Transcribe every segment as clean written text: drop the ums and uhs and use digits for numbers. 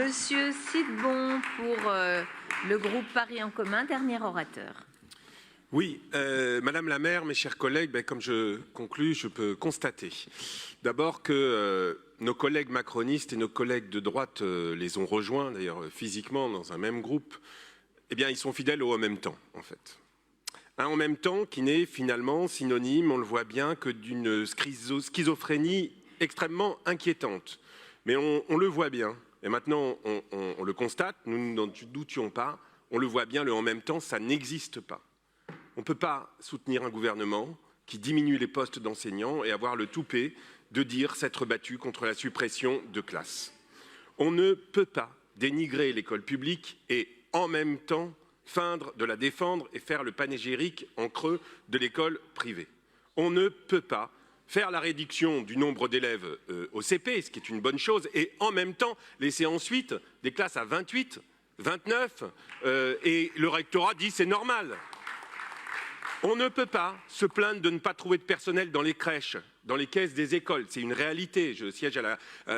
Monsieur Sidbon pour le groupe Paris en commun, dernier orateur. Oui, Madame la maire, mes chers collègues, comme je conclus, je peux constater d'abord que nos collègues macronistes et nos collègues de droite les ont rejoints, d'ailleurs physiquement dans un même groupe, ils sont fidèles au en même temps, en fait. Un en même temps qui n'est finalement synonyme, on le voit bien, que d'une schizophrénie extrêmement inquiétante. Mais on le voit bien, et maintenant on le constate, nous n'en doutions pas, on le voit bien, le en même temps, ça n'existe pas. On ne peut pas soutenir un gouvernement qui diminue les postes d'enseignants et avoir le toupet de dire s'être battu contre la suppression de classes. On ne peut pas dénigrer l'école publique et en même temps feindre de la défendre et faire le panégyrique en creux de l'école privée. On ne peut pas faire la réduction du nombre d'élèves au CP, ce qui est une bonne chose, et en même temps laisser ensuite des classes à 28, 29, et le rectorat dit c'est normal. On ne peut pas se plaindre de ne pas trouver de personnel dans les crèches, dans les caisses des écoles. C'est une réalité. Je siège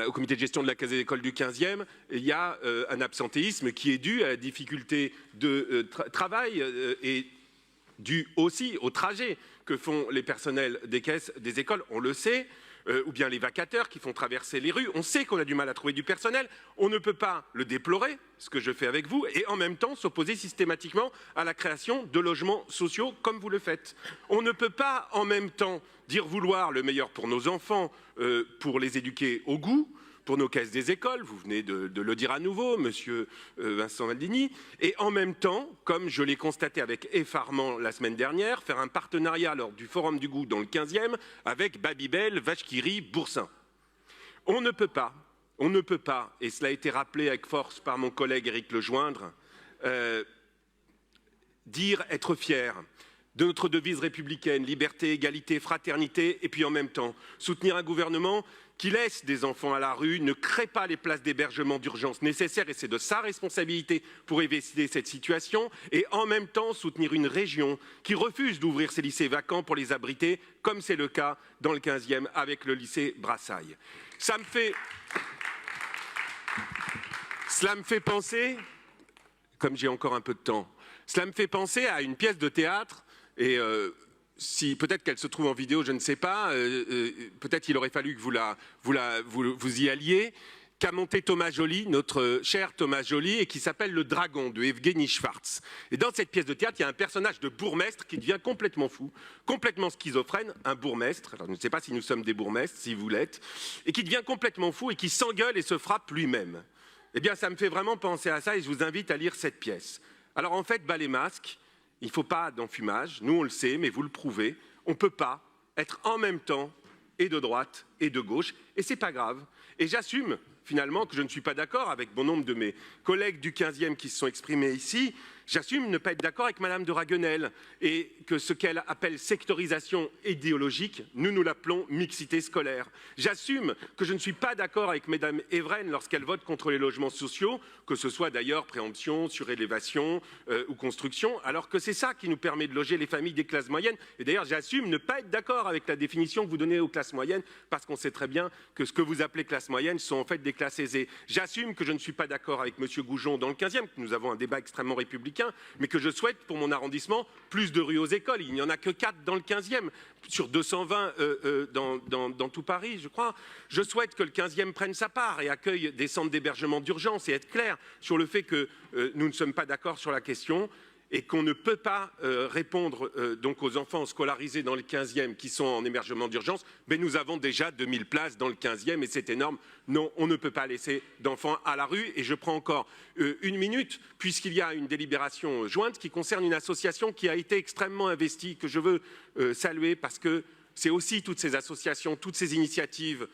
au comité de gestion de la caisse des écoles du 15e. Il y a un absentéisme qui est dû à la difficulté de travail et dû aussi au trajet que font les personnels des caisses des écoles. On le sait. Ou bien les vacataires qui font traverser les rues. On sait qu'on a du mal à trouver du personnel. On ne peut pas le déplorer, ce que je fais avec vous, et en même temps s'opposer systématiquement à la création de logements sociaux comme vous le faites. On ne peut pas en même temps dire vouloir le meilleur pour nos enfants, pour les éduquer au goût, pour nos caisses des écoles, vous venez de le dire à nouveau, monsieur Vincent Valdini, et en même temps, comme je l'ai constaté avec effarement la semaine dernière, faire un partenariat lors du Forum du Goût dans le 15e avec Babybel, Vache-qui-rit, Boursin. On ne peut pas, et cela a été rappelé avec force par mon collègue Éric Lejoindre, dire être fier de notre devise républicaine, liberté, égalité, fraternité, et puis en même temps soutenir un gouvernement qui laisse des enfants à la rue, ne crée pas les places d'hébergement d'urgence nécessaires, et c'est de sa responsabilité pour éviter cette situation, et en même temps soutenir une région qui refuse d'ouvrir ses lycées vacants pour les abriter, comme c'est le cas dans le 15e avec le lycée Brassailles. Cela me fait penser, comme j'ai encore un peu de temps, cela me fait penser à une pièce de théâtre, et si peut-être qu'elle se trouve en vidéo, je ne sais pas, peut-être qu'il aurait fallu que vous y alliez, qu'a monté Thomas Joly, notre cher Thomas Joly, et qui s'appelle Le Dragon de Evgeny Schwartz. Et dans cette pièce de théâtre, il y a un personnage de bourgmestre qui devient complètement fou, complètement schizophrène, un bourgmestre, alors je ne sais pas si nous sommes des bourgmestres, si vous l'êtes, et qui devient complètement fou et qui s'engueule et se frappe lui-même. Eh bien, ça me fait vraiment penser à ça et je vous invite à lire cette pièce. Alors en fait, bas les masques, il ne faut pas d'enfumage, nous on le sait, mais vous le prouvez, on ne peut pas être en même temps et de droite et de gauche, et c'est pas grave. Et j'assume finalement que je ne suis pas d'accord avec bon nombre de mes collègues du 15e qui se sont exprimés ici, j'assume ne pas être d'accord avec Madame de Raguenel, et que ce qu'elle appelle sectorisation idéologique, nous l'appelons mixité scolaire. J'assume que je ne suis pas d'accord avec Madame Evren lorsqu'elle vote contre les logements sociaux, que ce soit d'ailleurs préemption, surélévation ou construction, alors que c'est ça qui nous permet de loger les familles des classes moyennes. Et d'ailleurs, j'assume ne pas être d'accord avec la définition que vous donnez aux classes moyennes, parce qu'on sait très bien que ce que vous appelez classes moyennes sont en fait des classes aisées. J'assume que je ne suis pas d'accord avec Monsieur Goujon dans le 15e, que nous avons un débat extrêmement républicain, mais que je souhaite pour mon arrondissement plus de rues aux écoles. Il n'y en a que 4 dans le 15e, sur 220 dans tout Paris, je crois. Je souhaite que le 15e prenne sa part et accueille des centres d'hébergement d'urgence et être clair sur le fait que nous ne sommes pas d'accord sur la question et qu'on ne peut pas répondre donc aux enfants scolarisés dans le 15e qui sont en hébergement d'urgence, mais nous avons déjà 2000 places dans le 15e et c'est énorme. Non, on ne peut pas laisser d'enfants à la rue. Et je prends encore une minute, puisqu'il y a une délibération jointe qui concerne une association qui a été extrêmement investie, que je veux saluer, parce que c'est aussi toutes ces associations, toutes ces initiatives,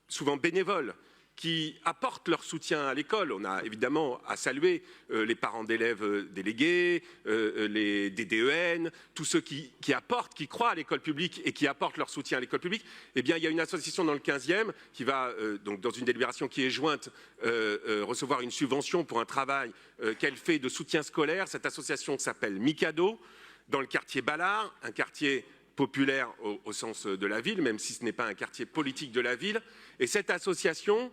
souvent bénévoles, qui apportent leur soutien à l'école. On a évidemment à saluer les parents d'élèves délégués, les DDEN, tous ceux qui apportent, qui croient à l'école publique et qui apportent leur soutien à l'école publique. Eh bien, il y a une association dans le 15e qui va, donc dans une délibération qui est jointe, recevoir une subvention pour un travail qu'elle fait de soutien scolaire. Cette association s'appelle Mikado, dans le quartier Ballard, un quartier populaire au sens de la ville, même si ce n'est pas un quartier politique de la ville. Et cette association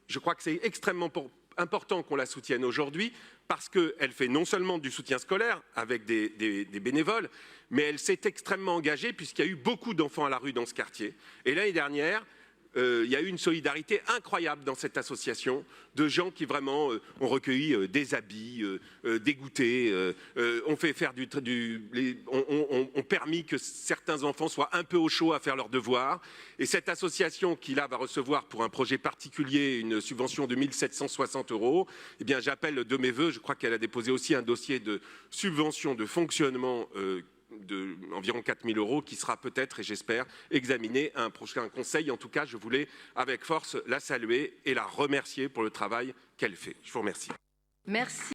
je crois que c'est extrêmement important qu'on la soutienne aujourd'hui parce qu'elle fait non seulement du soutien scolaire avec des bénévoles, mais elle s'est extrêmement engagée puisqu'il y a eu beaucoup d'enfants à la rue dans ce quartier. Et l'année dernière, il y a eu une solidarité incroyable dans cette association de gens qui vraiment ont recueilli des habits, des goûters, ont fait faire ont permis que certains enfants soient un peu au chaud à faire leurs devoirs. Et cette association qui là va recevoir pour un projet particulier une subvention de 1 760 €, eh bien j'appelle de mes voeux, je crois qu'elle a déposé aussi un dossier de subvention de fonctionnement d'environ 4 000 € qui sera peut-être, et j'espère, examiné à un prochain conseil. En tout cas, je voulais avec force la saluer et la remercier pour le travail qu'elle fait. Je vous remercie. Merci.